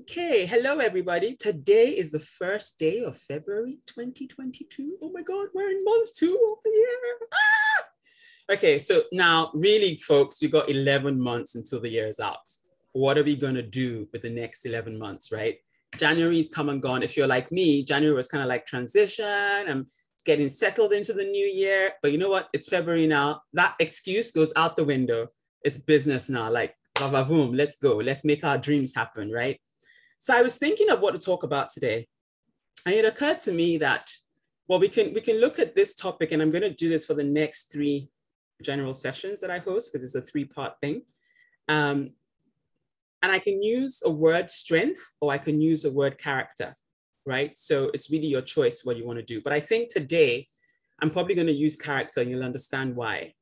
Okay, hello everybody. Today is the first day of February 2022. Oh my God, we're in month 2 of the year. Okay, so now really folks, we got 11 months until the year is out. What are we gonna do with the next 11 months, right? January's come and gone. If you're like me, January was kind of like transition. I'm getting settled into the new year, but you know what? It's February now. That excuse goes out the window. It's business now, like, va-va-voom, let's go. Let's make our dreams happen, right? So I was thinking of what to talk about today. And it occurred to me that, well, we can look at this topic, and I'm going to do this for the next 3 general sessions that I host, because it's a 3-part thing. And I can use a word strength, or I can use a word character, right? So it's really your choice what you want to do. But I think today, I'm probably going to use character, and you'll understand why.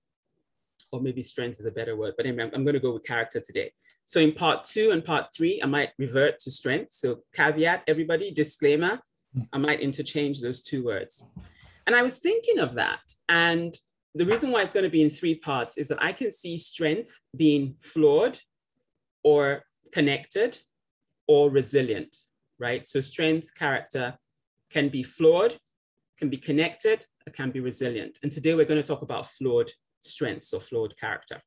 Or maybe strength is a better word, but anyway, I'm going to go with character today. So in part 2 and part 3, I might revert to strength. So caveat, everybody, disclaimer, I might interchange those 2 words. And I was thinking of that. And the reason why it's going to be in 3 parts is that I can see strength being flawed or connected or resilient, right? So strength, character can be flawed, can be connected, or can be resilient. And today we're going to talk about flawed strengths or flawed character.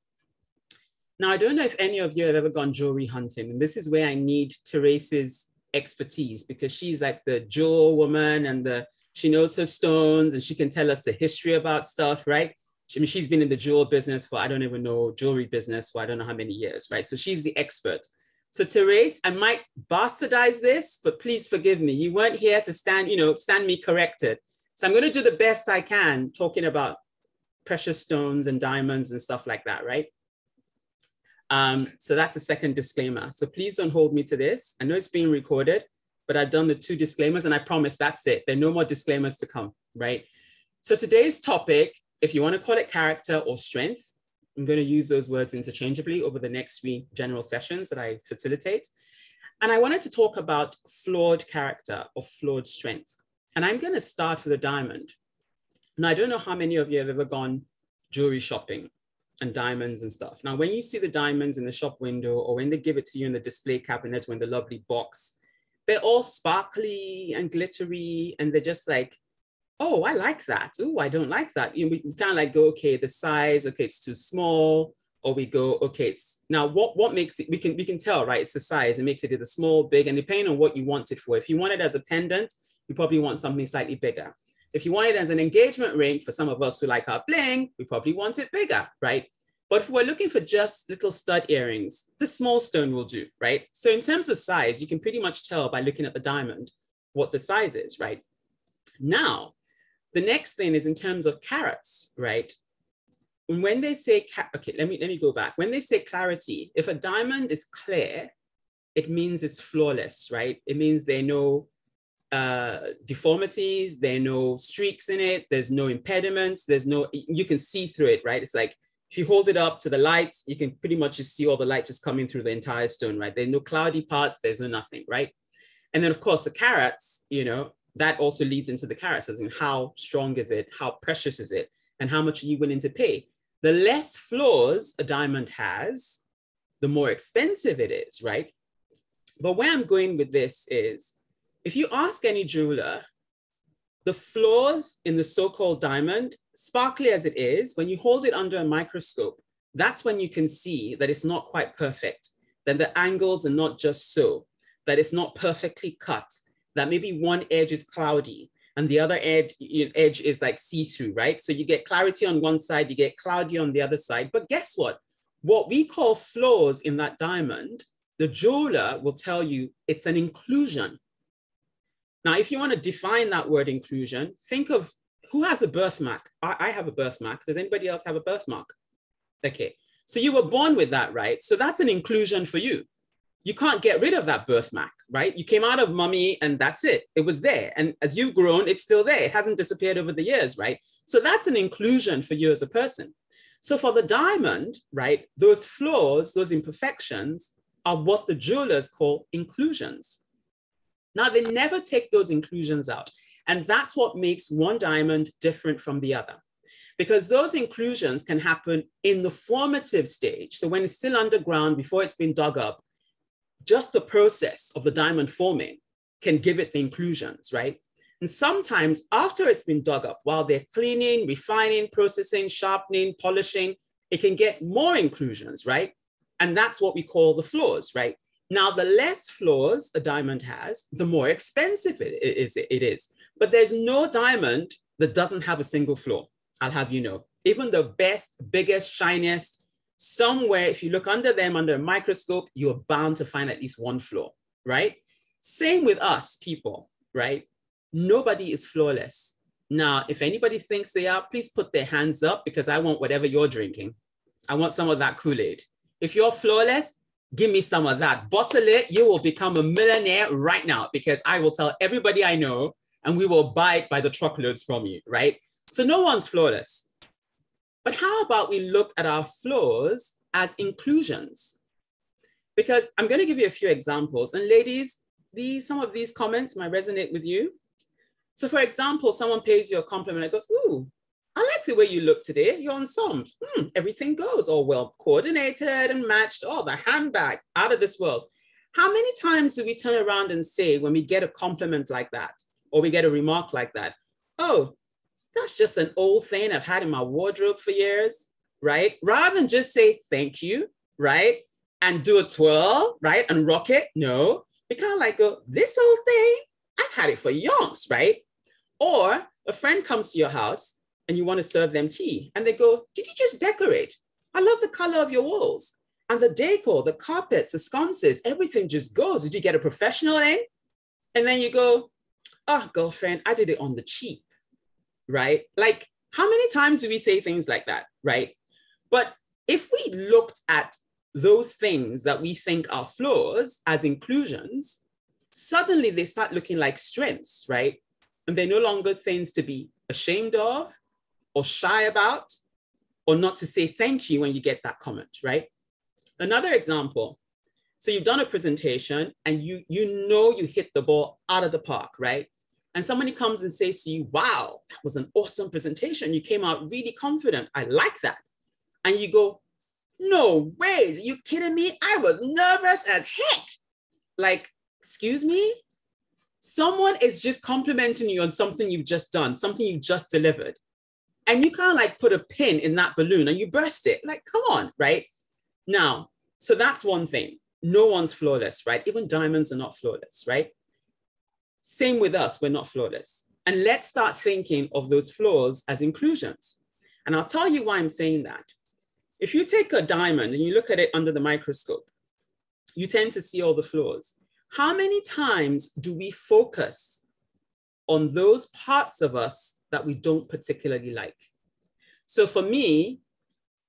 Now, I don't know if any of you have ever gone jewelry hunting, and this is where I need Therese's expertise, because she's like the jewel woman, and she knows her stones, and she can tell us the history about stuff, right? She's been in the jewel business for, I don't even know, jewelry business for I don't know how many years, right? So she's the expert. So Therese, I might bastardize this, but please forgive me. You weren't here to stand me corrected. So I'm going to do the best I can talking about precious stones and diamonds and stuff like that, right? So that's a second disclaimer. So please don't hold me to this. I know it's being recorded, but I've done the 2 disclaimers, and I promise that's it. There are no more disclaimers to come, right? So today's topic, if you want to call it character or strength, I'm going to use those words interchangeably over the next 3 general sessions that I facilitate. And I wanted to talk about flawed character or flawed strength. And I'm going to start with a diamond. Now, I don't know how many of you have ever gone jewelry shopping and diamonds and stuff. Now, when you see the diamonds in the shop window, or when they give it to you in the display cabinet or in the lovely box, they're all sparkly and glittery, and they're just like, oh, I like that. Oh, I don't like that. We kind of like go, okay, the size, okay, it's too small. Or we go, okay, it's now what makes it, we can tell, right? It's the size. It makes it either small, big, and depending on what you want it for. If you want it as a pendant, you probably want something slightly bigger. If you want it as an engagement ring, for some of us who like our bling, we probably want it bigger, right? But if we're looking for just little stud earrings, the small stone will do, right? So in terms of size, you can pretty much tell by looking at the diamond what the size is, right? Now, the next thing is in terms of carats, right? When they say, okay, let me go back. When they say clarity, if a diamond is clear, it means it's flawless, right? It means there are no deformities, there are no streaks in it, there's no impediments, you can see through it, right? It's like, if you hold it up to the light, you can pretty much just see all the light just coming through the entire stone, right? There are no cloudy parts, there's no nothing, right? And then of course the carats, that also leads into the carats, as in how strong is it, how precious is it, and how much are you willing to pay? The less flaws a diamond has, the more expensive it is, right? But where I'm going with this is, if you ask any jeweler, the flaws in the so-called diamond, sparkly as it is, when you hold it under a microscope, that's when you can see that it's not quite perfect, that the angles are not just so, that it's not perfectly cut, that maybe one edge is cloudy and the other edge is like see-through, right? So you get clarity on one side, you get cloudy on the other side. But guess what? What we call flaws in that diamond, the jeweler will tell you it's an inclusion. Now, if you want to define that word inclusion, think of who has a birthmark. I have a birthmark. Does anybody else have a birthmark? Okay, so you were born with that, right? So that's an inclusion for you. You can't get rid of that birthmark, right? You came out of mommy and that's it. It was there. And as you've grown, it's still there. It hasn't disappeared over the years, right? So that's an inclusion for you as a person. So for the diamond, right, those flaws, those imperfections are what the jewelers call inclusions. Now, they never take those inclusions out. And that's what makes one diamond different from the other. Because those inclusions can happen in the formative stage. So when it's still underground, before it's been dug up, just the process of the diamond forming can give it the inclusions, right? And sometimes after it's been dug up, while they're cleaning, refining, processing, sharpening, polishing, it can get more inclusions, right? And that's what we call the flaws, right? Now, the less flaws a diamond has, the more expensive it is. But there's no diamond that doesn't have a single flaw, I'll have you know. Even the best, biggest, shiniest, somewhere, if you look under them under a microscope, you're bound to find at least one flaw, right? Same with us people, right? Nobody is flawless. Now, if anybody thinks they are, please put their hands up because I want whatever you're drinking. I want some of that Kool-Aid. If you're flawless, give me some of that. Bottle it, you will become a millionaire right now because I will tell everybody I know and we will buy it by the truckloads from you, right? So no one's flawless. But how about we look at our flaws as inclusions? Because I'm going to give you a few examples. And ladies, some of these comments might resonate with you. So for example, someone pays you a compliment and goes, ooh, I like the way you look today. You're ensemble. Everything goes all well coordinated and matched. Oh, the handbag, out of this world. How many times do we turn around and say when we get a compliment like that, or we get a remark like that, oh, that's just an old thing I've had in my wardrobe for years, right? Rather than just say thank you, right? And do a twirl, right? And rock it. No, we kind of like go, this old thing, I've had it for yonks, right? Or a friend comes to your house and you want to serve them tea and they go, did you just decorate? I love the color of your walls and the decor, the carpets, the sconces, everything just goes. Did you get a professional in? And then you go, oh, girlfriend, I did it on the cheap, right? Like how many times do we say things like that, right? But if we looked at those things that we think are flaws as inclusions, suddenly they start looking like strengths, right? And they're no longer things to be ashamed of or shy about or not to say thank you when you get that comment, right? Another example. So you've done a presentation and you know you hit the ball out of the park, right? And somebody comes and says to you, wow, that was an awesome presentation. You came out really confident. I like that. And you go, no ways, are you kidding me? I was nervous as heck. Like, excuse me? Someone is just complimenting you on something you've just done, something you just delivered. And you kind of like put a pin in that balloon and you burst it. Like, come on, right? Now, so that's one thing. No one's flawless, right? Even diamonds are not flawless, right? Same with us, we're not flawless. And let's start thinking of those flaws as inclusions. And I'll tell you why I'm saying that. If you take a diamond and you look at it under the microscope, you tend to see all the flaws. How many times do we focus on those parts of us that we don't particularly like? So for me,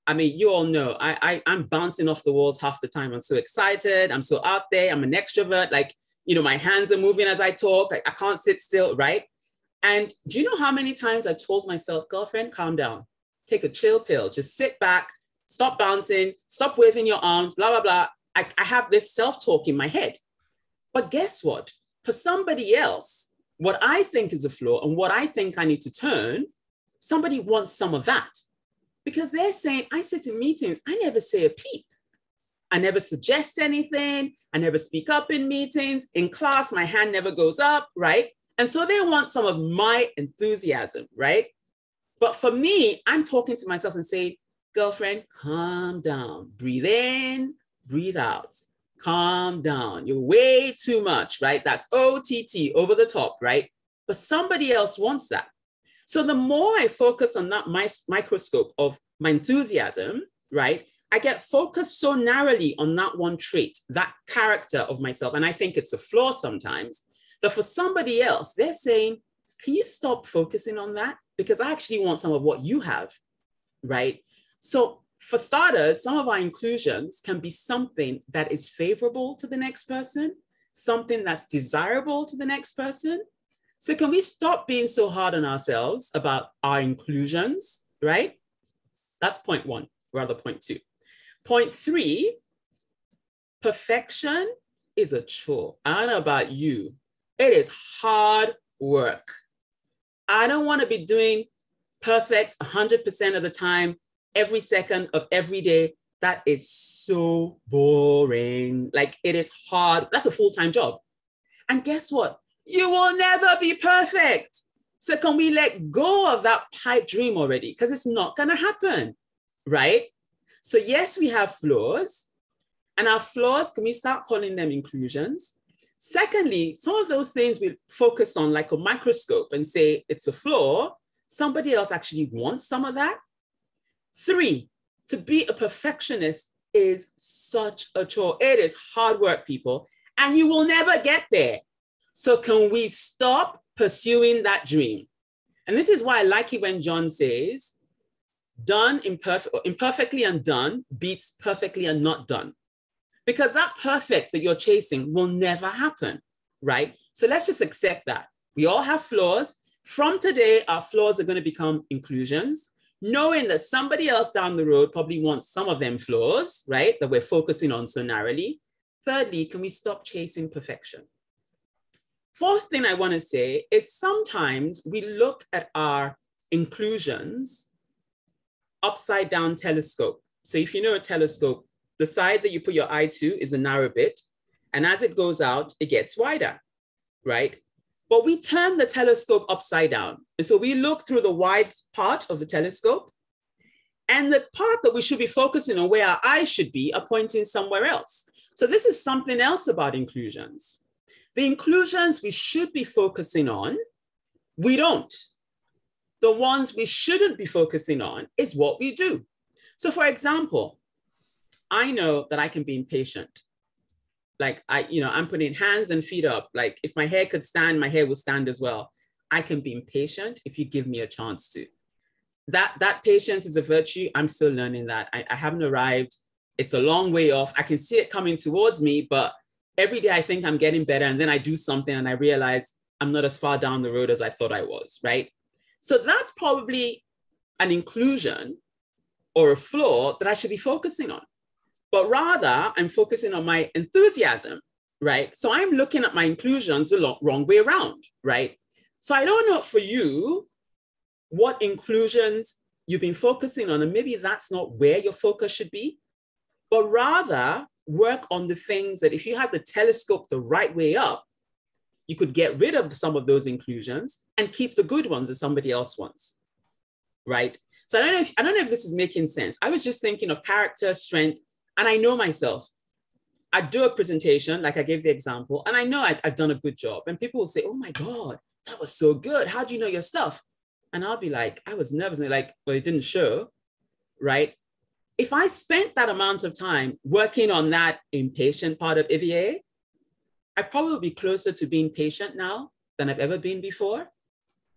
I mean, you all know, I'm bouncing off the walls half the time. I'm so excited. I'm so out there. I'm an extrovert. Like, you know, my hands are moving as I talk. Like, I can't sit still, right? And do you know how many times I told myself, girlfriend, calm down, take a chill pill, just sit back, stop bouncing, stop waving your arms, blah, blah, blah. I have this self-talk in my head. But guess what? For somebody else, what I think is a flaw and what I think I need to turn, somebody wants some of that. Because they're saying, I sit in meetings, I never say a peep. I never suggest anything. I never speak up in meetings. In class, my hand never goes up, right? And so they want some of my enthusiasm, right? But for me, I'm talking to myself and saying, girlfriend, calm down. Breathe in, breathe out. Calm down. You're way too much, right? That's OTT, over the top, right? But somebody else wants that. So the more I focus on that microscope of my enthusiasm, right, I get focused so narrowly on that one trait, that character of myself. And I think it's a flaw sometimes, that for somebody else, they're saying, can you stop focusing on that? Because I actually want some of what you have, right? So for starters, some of our inclusions can be something that is favorable to the next person, something that's desirable to the next person. So can we stop being so hard on ourselves about our inclusions, right? That's point one, rather point two. Point three, perfection is a chore. I don't know about you. It is hard work. I don't want to be doing perfect 100% of the time, every second of every day. That is so boring. Like, it is hard. That's a full-time job. And guess what? You will never be perfect. So can we let go of that pipe dream already? Because it's not going to happen, right? So yes, we have flaws. And our flaws, can we start calling them inclusions? Secondly, some of those things we focus on like a microscope and say it's a flaw. Somebody else actually wants some of that. 3, to be a perfectionist is such a chore. It is hard work, people, and you will never get there. So can we stop pursuing that dream? And this is why I like it when John says, imperfectly and done beats perfectly and not done. Because that perfect that you're chasing will never happen, right? So let's just accept that. We all have flaws. From today, our flaws are going to become inclusions, knowing that somebody else down the road probably wants some of them flaws, right? That we're focusing on so narrowly. Thirdly, can we stop chasing perfection? 4th thing I want to say is sometimes we look at our inclusions upside down telescope. So if you know a telescope, the side that you put your eye to is a narrow bit. And as it goes out, it gets wider, right? But we turn the telescope upside down. And so we look through the wide part of the telescope, and the part that we should be focusing on, where our eyes should be, are pointing somewhere else. So this is something else about inclusions. The inclusions we should be focusing on, we don't. The ones we shouldn't be focusing on is what we do. So for example, I know that I can be impatient. Like I'm putting hands and feet up. Like if my hair could stand, my hair will stand as well. I can be impatient if you give me a chance to. That patience is a virtue. I'm still learning that. I haven't arrived. It's a long way off. I can see it coming towards me, but every day I think I'm getting better. And then I do something and I realize I'm not as far down the road as I thought I was, right? So that's probably an inclusion or a flaw that I should be focusing on. But rather, I'm focusing on my enthusiasm, right? So I'm looking at my inclusions the wrong way around, right? So I don't know for you what inclusions you've been focusing on, and maybe that's not where your focus should be, but rather work on the things that if you had the telescope the right way up, you could get rid of some of those inclusions and keep the good ones that somebody else wants, right? So I don't know if this is making sense. I was just thinking of character, strength, and I know myself. I do a presentation, like I gave the example, and I know I've done a good job. And people will say, oh my God, that was so good. How do you know your stuff? And I'll be like, I was nervous. And they're like, well, it didn't show, right? If I spent that amount of time working on that impatient part of Ivié, I'd probably be closer to being patient now than I've ever been before.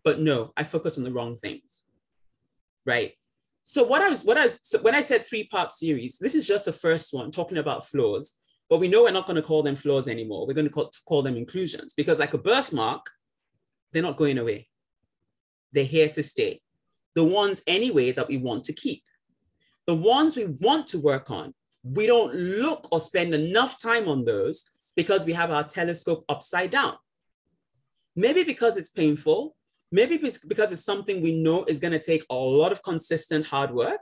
But no, I focus on the wrong things, right? So when I said 3-part series, this is just the first one talking about flaws, but we know we're not going to call them flaws anymore. We're going to call them inclusions, because like a birthmark, they're not going away. They're here to stay. The ones anyway that we want to keep. The ones we want to work on, we don't look or spend enough time on those because we have our telescope upside down. Maybe because it's painful, maybe because it's something we know is going to take a lot of consistent hard work,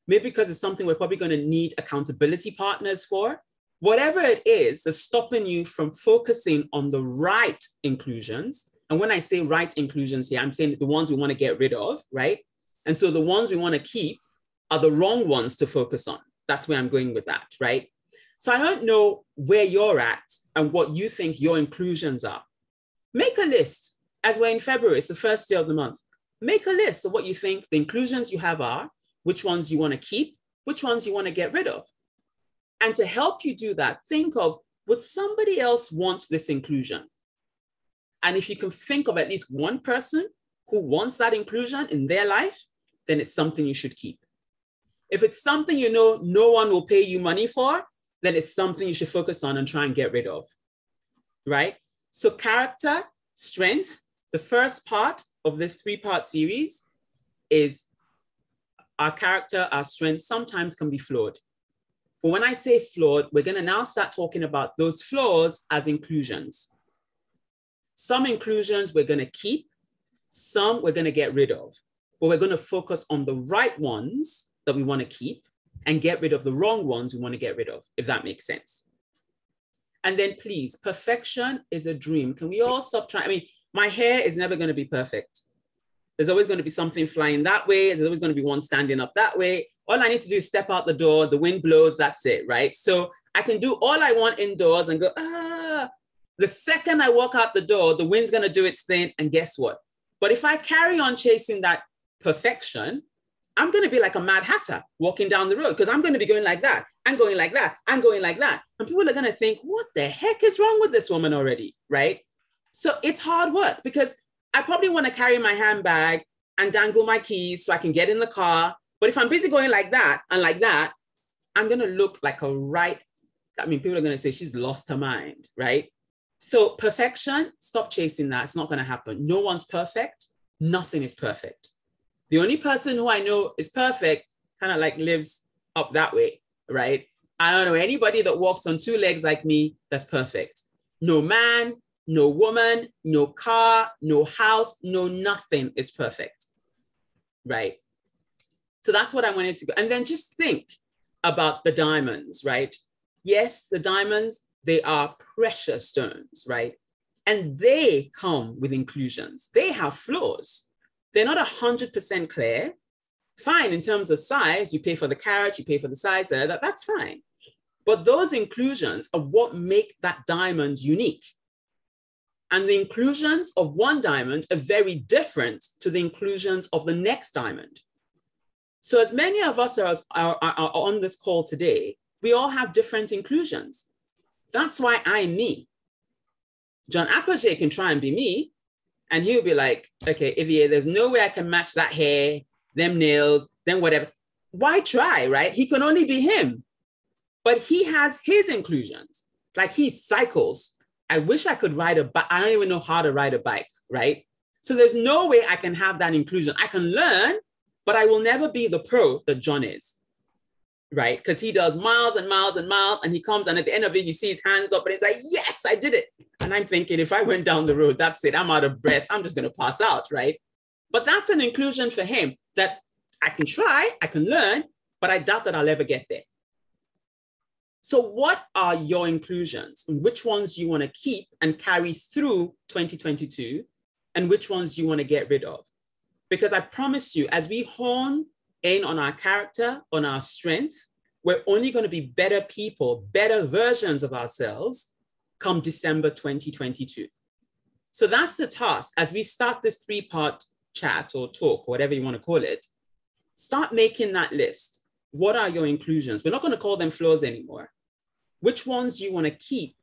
maybe because it's something we're probably going to need accountability partners for. Whatever it is that's stopping you from focusing on the right inclusions. And when I say right inclusions here, I'm saying the ones we want to get rid of, right? And so the ones we want to keep are the wrong ones to focus on. That's where I'm going with that, right? So I don't know where you're at and what you think your inclusions are. Make a list. As we're in February, it's the first day of the month. Make a list of what you think the inclusions you have are, which ones you want to keep, which ones you want to get rid of. And to help you do that, think of, would somebody else want this inclusion? And if you can think of at least one person who wants that inclusion in their life, then it's something you should keep. If it's something you know no one will pay you money for, then it's something you should focus on and try and get rid of, right? So character, strength, the first part of this 3-part series is our character, our strength sometimes can be flawed. But when I say flawed, we're going to now start talking about those flaws as inclusions. Some inclusions we're going to keep, some we're going to get rid of, but we're going to focus on the right ones that we want to keep and get rid of the wrong ones we want to get rid of, if that makes sense. And then please, perfection is a dream. Can we all stop trying? I mean, my hair is never going to be perfect. There's always going to be something flying that way. There's always going to be one standing up that way. All I need to do is step out the door, the wind blows, that's it, right? So I can do all I want indoors and go, the second I walk out the door, the wind's going to do its thing. And guess what? But if I carry on chasing that perfection, I'm going to be like a mad hatter walking down the road, because I'm going to be going like that and going like that and going like that. And people are going to think, what the heck is wrong with this woman already, right? So it's hard work, because I probably want to carry my handbag and dangle my keys so I can get in the car. But if I'm busy going like that and like that, I'm going to look like people are going to say she's lost her mind, right? So perfection, stop chasing that. It's not going to happen. No one's perfect. Nothing is perfect. The only person who I know is perfect kind of like lives up that way, right? I don't know anybody that walks on two legs like me that's perfect. No man, no woman, no car, no house, no nothing is perfect, right? So that's what I wanted to go. And then just think about the diamonds, right? Yes, the diamonds, they are precious stones, right? And they come with inclusions. They have flaws. They're not 100% clear. Fine, in terms of size, you pay for the carat, you pay for the size, that's fine. But those inclusions are what make that diamond unique. And the inclusions of one diamond are very different to the inclusions of the next diamond. So as many of us are on this call today, we all have different inclusions. That's why I'm me. John Apogee can try and be me, and he'll be like, okay, Ivié, there's no way I can match that hair, them nails, then whatever. Why try, right? He can only be him. But he has his inclusions. Like he cycles. I wish I could ride a bike. I don't even know how to ride a bike, right? So there's no way I can have that inclusion. I can learn, but I will never be the pro that John is, right? Because he does miles and miles and miles, and he comes, and at the end of it, you see his hands up, and he's like, yes, I did it. And I'm thinking, if I went down the road, that's it. I'm out of breath. I'm just going to pass out, right? But that's an inclusion for him that I can try, I can learn, but I doubt that I'll ever get there. So what are your inclusions, and which ones you want to keep and carry through 2022, and which ones you want to get rid of? Because I promise you, as we hone in on our character, on our strength, we're only going to be better people, better versions of ourselves come December 2022. So that's the task. As we start this 3-part chat or talk, or whatever you want to call it, start making that list. What are your inclusions? We're not going to call them flaws anymore. Which ones do you want to keep,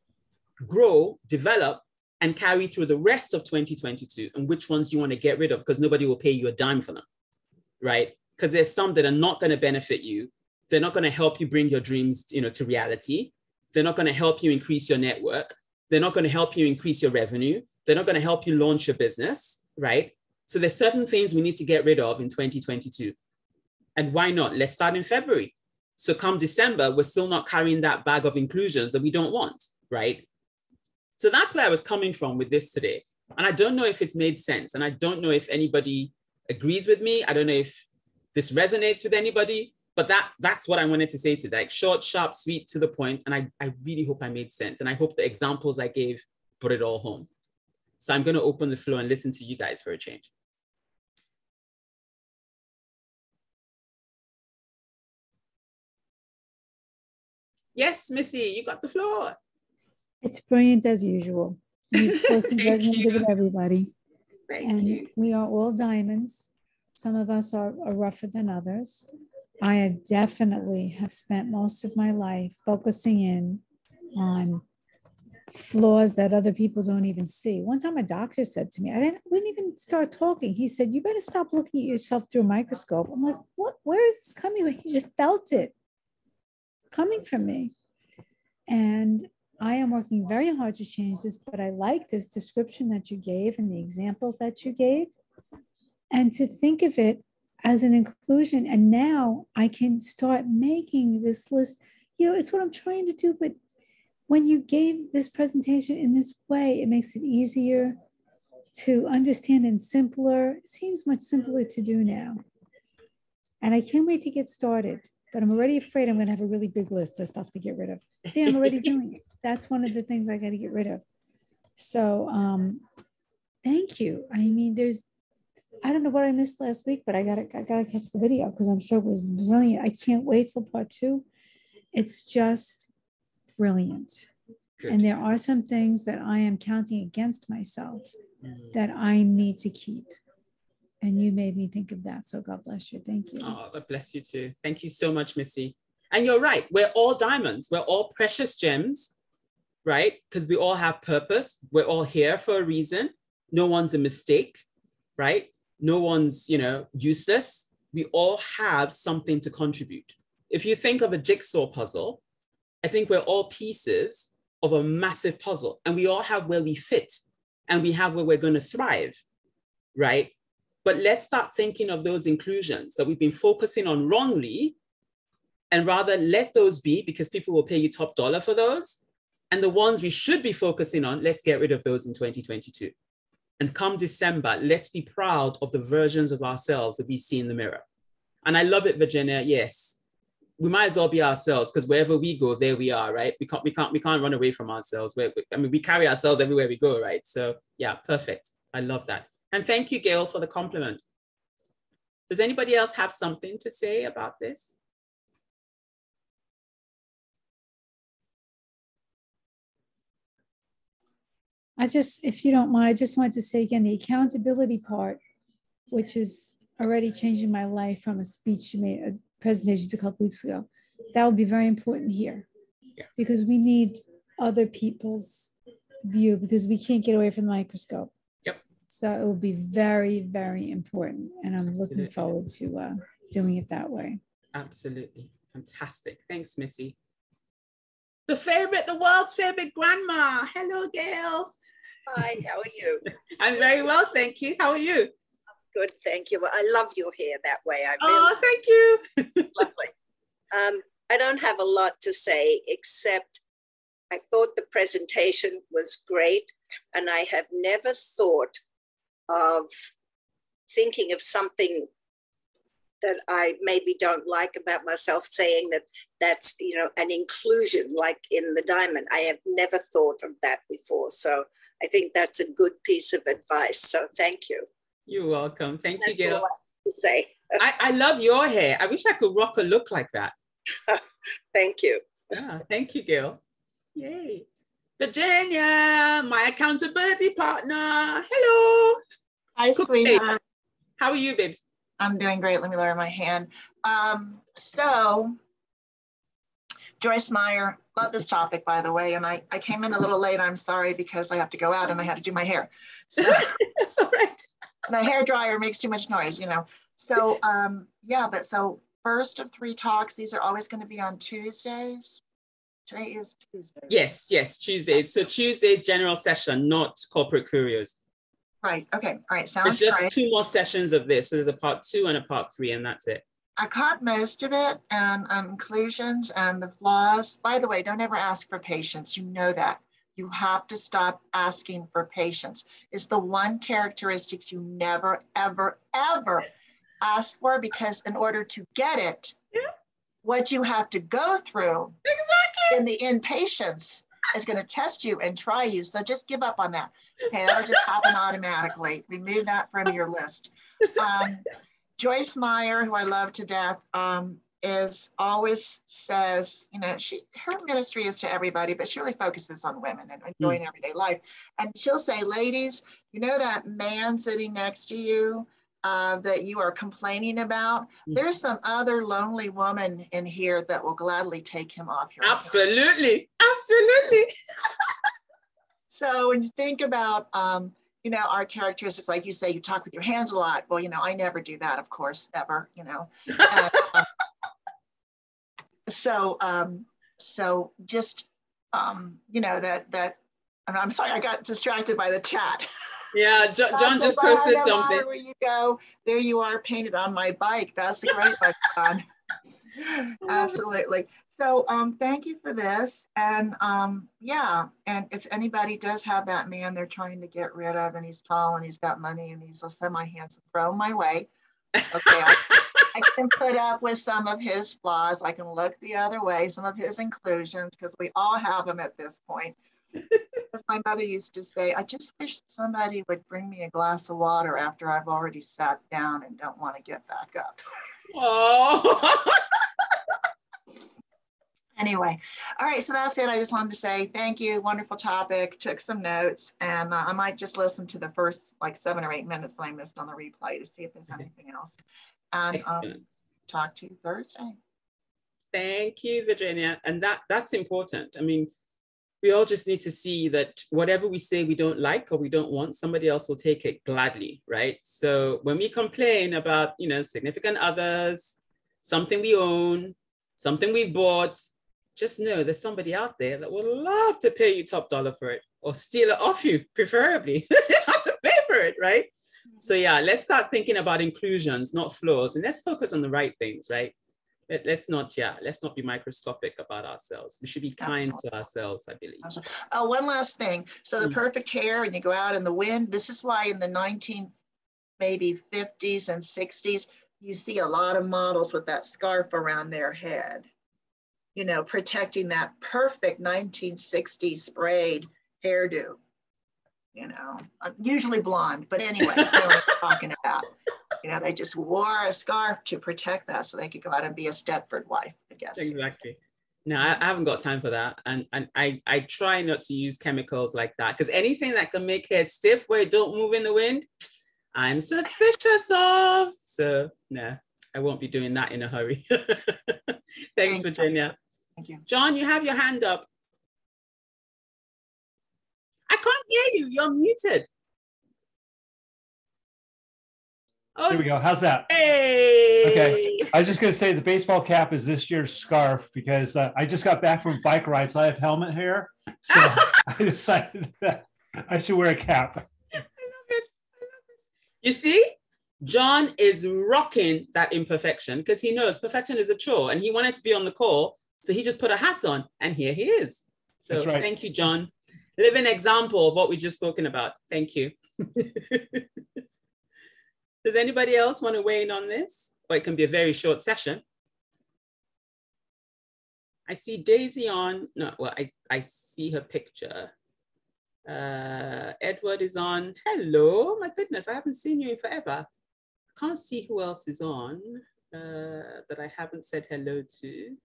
grow, develop, and carry through the rest of 2022? And which ones do you want to get rid of, because nobody will pay you a dime for them, right? Because there's some that are not going to benefit you. They're not going to help you bring your dreams, to reality. They're not going to help you increase your network. They're not going to help you increase your revenue. They're not going to help you launch your business, right? So there's certain things we need to get rid of in 2022. And why not? Let's start in February. So come December, we're still not carrying that bag of inclusions that we don't want, right? So that's where I was coming from with this today. And I don't know if it's made sense. And I don't know if anybody agrees with me. I don't know if this resonates with anybody, but that's what I wanted to say today. Like short, sharp, sweet, to the point. And I really hope I made sense. And I hope the examples I gave brought it all home. So I'm going to open the floor and listen to you guys for a change. Yes, Missy, you got the floor. It's brilliant as usual. You've resonated with everybody. Thank you. We are all diamonds. Some of us are rougher than others. I have definitely spent most of my life focusing in on flaws that other people don't even see. One time a doctor said to me, we didn't even start talking. He said, you better stop looking at yourself through a microscope. I'm like, what? Where is this coming from? He just felt it coming from me. And I am working very hard to change this, but I like this description that you gave and the examples that you gave, and to think of it as an inclusion. And now I can start making this list. It's what I'm trying to do, but when you gave this presentation in this way, it makes it easier to understand and simpler. It seems much simpler to do now. And I can't wait to get started. but I'm already afraid I'm going to have a really big list of stuff to get rid of. See, I'm already doing it. That's one of the things I got to get rid of. So thank you. I mean, I don't know what I missed last week, but I gotta catch the video because I'm sure it was brilliant. I can't wait till part 2. It's just brilliant. Good. And there are some things that I am counting against myself that I need to keep. And you made me think of that. So God bless you. Thank you. Oh, God bless you too. Thank you so much, Missy. And you're right. We're all diamonds. We're all precious gems, right? Because we all have purpose. We're all here for a reason. No one's a mistake, right? No one's, useless. We all have something to contribute. If you think of a jigsaw puzzle, I think we're all pieces of a massive puzzle, and we all have where we fit, and we have where we're going to thrive, right? But let's start thinking of those inclusions that we've been focusing on wrongly, and rather let those be, because people will pay you top dollar for those. And the ones we should be focusing on, let's get rid of those in 2022. And come December, let's be proud of the versions of ourselves that we see in the mirror. And I love it, Virginia. Yes, we might as well be ourselves, because wherever we go, there we are, right? We can't run away from ourselves. We carry ourselves everywhere we go, right? So yeah, perfect. I love that. And thank you, Gail, for the compliment. Does anybody else have something to say about this? If you don't mind, I just wanted to say again, the accountability part, which is already changing my life from a speech you made, a presentation you did a couple weeks ago, that will be very important here. Yeah. Because we need other people's view, because we can't get away from the microscope. Yep. So it will be very, very important. And I'm Absolutely. Looking forward to doing it that way. Absolutely. Fantastic. Thanks, Missy. The world's favorite grandma. Hello, Gail. Hi, how are you? I'm very well, thank you. How are you? Good, thank you. I love your hair that way. Thank you. Lovely. I don't have a lot to say, except I thought the presentation was great, and I have never thought of thinking of something that I maybe don't like about myself, saying that's an inclusion, like in the diamond. I have never thought of that before. So I think that's a good piece of advice. So thank you. You're welcome. Thank you, Gail. All I have to say. I love your hair. I wish I could rock a look like that. Thank you. Yeah, thank you, Gail. Yay. Virginia, my accountability partner. Hello. Hi, sweetheart. How are you, babes? I'm doing great. Let me lower my hand. So Joyce Meyer, love this topic, by the way. And I came in a little late. I'm sorry, because I have to go out and I had to do my hair. So that's all right. My hair dryer makes too much noise, So so first of 3 talks, these are always going to be on Tuesdays. Today is Tuesday. Yes, Tuesdays. So Tuesday's general session, not corporate curios. Right. Okay. All right. Sounds There's just great. 2 more sessions of this. So there's a part 2 and a part 3, and that's it. I caught most of it, and inclusions and the flaws. By the way, don't ever ask for patience. You know that. You have to stop asking for patience. It's the one characteristic you never, ever, ever ask for, because in order to get it, what you have to go through in the impatience is going to test you and try you. So just give up on that. Okay, that'll just happen automatically. Remove that from your list. Joyce Meyer, who I love to death, always says, her ministry is to everybody, but she really focuses on women and enjoying everyday life. And she'll say, ladies, that man sitting next to you that you are complaining about, there's some other lonely woman in here that will gladly take him off your hands. Absolutely. So when you think about, our characteristics, like you say, you talk with your hands a lot. Well, I never do that, of course, ever, So just, that, I'm sorry, I got distracted by the chat. Yeah, John just posted something. Where you go, there you are, painted on my bike. That's a great one, John. Absolutely. So thank you for this. And and if anybody does have that man they're trying to get rid of, and he's tall and he's got money and he's a semi-handsome, throw him my way. Okay. I can put up with some of his flaws. I can look the other way, some of his inclusions, because we all have them at this point. As my mother used to say, I just wish somebody would bring me a glass of water after I've already sat down and don't want to get back up. Oh. Anyway, all right, so that's it. I just wanted to say thank you. Wonderful topic. Took some notes, and I might just listen to the first like 7 or 8 minutes that I missed on the replay to see if there's anything else. And talk to you Thursday. Thank you, Virginia. And that's important. I mean, we all just need to see that whatever we say we don't like or we don't want, somebody else will take it gladly, right? So when we complain about, you know, significant others, something we own, something we bought, just know there's somebody out there that would love to pay you top dollar for it or steal it off you, preferably. They have to pay for it, right? So yeah, let's start thinking about inclusions, not flaws, and let's focus on the right things, right? Let's not be microscopic about ourselves. We should be kind to ourselves, I believe. Oh, one last thing. So the perfect hair, and you go out in the wind. This is why in the 1950s and 60s, you see a lot of models with that scarf around their head, you know, protecting that perfect 1960s sprayed hairdo, you know, usually blonde, but anyway, you know what I'm talking about. You know, they just wore a scarf to protect that so they could go out and be a Stepford wife, I guess. Exactly. No, I haven't got time for that. And I try not to use chemicals like that, because anything that can make hair stiff where it don't move in the wind, I'm suspicious of. So no, I won't be doing that in a hurry. Thanks, Virginia. Thank you. John, you have your hand up. I can't hear you. You're muted. Oh, here we go. How's that? Hey. Okay. I was just going to say the baseball cap is this year's scarf because I just got back from bike rides. So I have helmet hair. So I decided that I should wear a cap. I love it. You see, John is rocking that imperfection because he knows perfection is a chore and he wanted to be on the call. So he just put a hat on and here he is. So right. Thank you, John. Living example of what we just spoken about. Thank you. Does anybody else want to weigh in on this? Or it can be a very short session. I see Daisy on. No, well, I see her picture. Edward is on. Hello, my goodness, I haven't seen you in forever. Can't see who else is on that I haven't said hello to.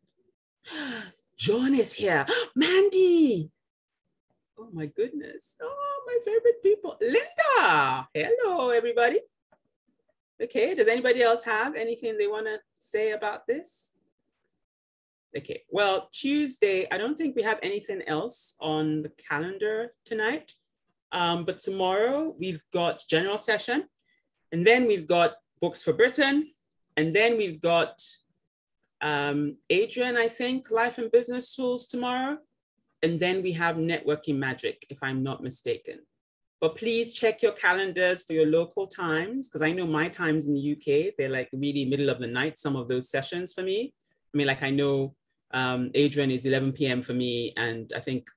John is here. Mandy. Oh my goodness. Oh, my favorite people. Linda. Hello, everybody. Okay, does anybody else have anything they want to say about this? Okay, well, Tuesday, I don't think we have anything else on the calendar tonight, but tomorrow we've got general session, and then we've got books for Britain, and then we've got Adrian, I think, life and business tools tomorrow, and then we have networking magic, if I'm not mistaken. But please check your calendars for your local times, because I know my times in the UK, they're like really middle of the night, some of those sessions for me. I mean, like I know Adrian is 11 p.m. for me, and I think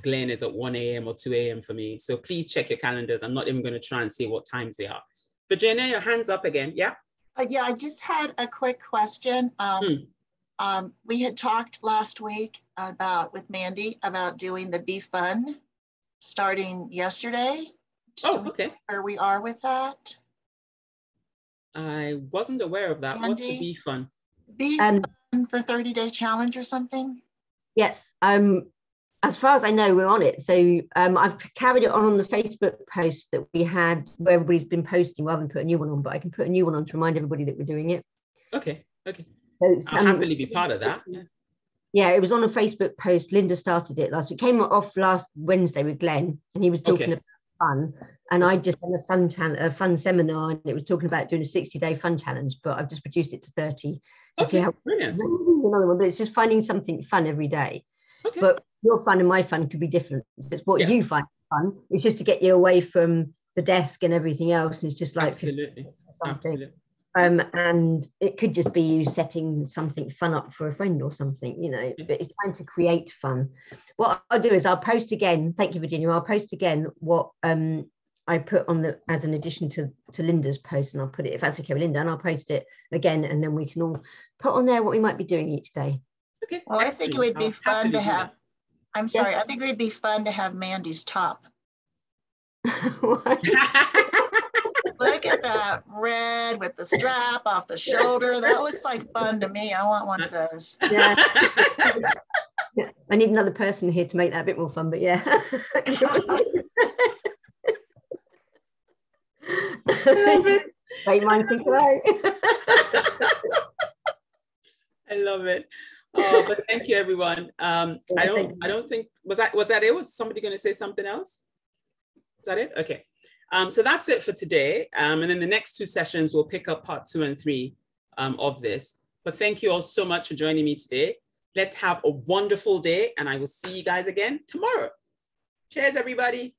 Glenn is at 1 a.m. or 2 a.m. for me. So please check your calendars. I'm not even going to try and see what times they are. Virginia, your hand's up again. Yeah? Yeah, I just had a quick question. We had talked last week with Mandy about doing the Be Fun starting yesterday. Oh, okay. Where we are with that? I wasn't aware of that. Mandy, what's the Be Fun? Be Fun for 30-day challenge or something? Yes. As far as I know, we're on it. So I've carried it on the Facebook post that we had where everybody's been posting. We haven't put a new one on, but I can put a new one on to remind everybody that we're doing it. Okay. Okay. So, I'll happily be part of that. Yeah, it was on a Facebook post. Linda started it last week. It came off last Wednesday with Glenn, and he was talking about fun. And I just done a fun seminar, and it was talking about doing a 60-day fun challenge. But I've just reduced it to 30 to see how. Brilliant. Another one, but it's just finding something fun every day. Okay. But your fun and my fun could be different. It's what you find fun. It's just to get you away from the desk and everything else. It's just like absolutely. And it could just be you setting something fun up for a friend or something, you know, but it's trying to create fun. What I'll do is I'll post again. Thank you, Virginia. I'll post again what I I put on the as an addition to Linda's post, and I'll put it, if that's okay with Linda, and I'll post it again, and then we can all put on there what we might be doing each day. Okay. Well, I think it would be fun to have. I'm sorry. Yes. I think it would be fun to have Mandy's top. What? Look at that red with the strap off the shoulder. That looks like fun to me. I want one of those. Yeah. Yeah. I need another person here to make that a bit more fun, but yeah. Great minds think alike. I love it. Oh, but thank you, everyone. I don't think, was that it? Was somebody going to say something else? Is that it? Okay. So that's it for today. And then the next 2 sessions, we'll pick up part 2 and 3 of this. But thank you all so much for joining me today. Let's have a wonderful day, and I will see you guys again tomorrow. Cheers, everybody.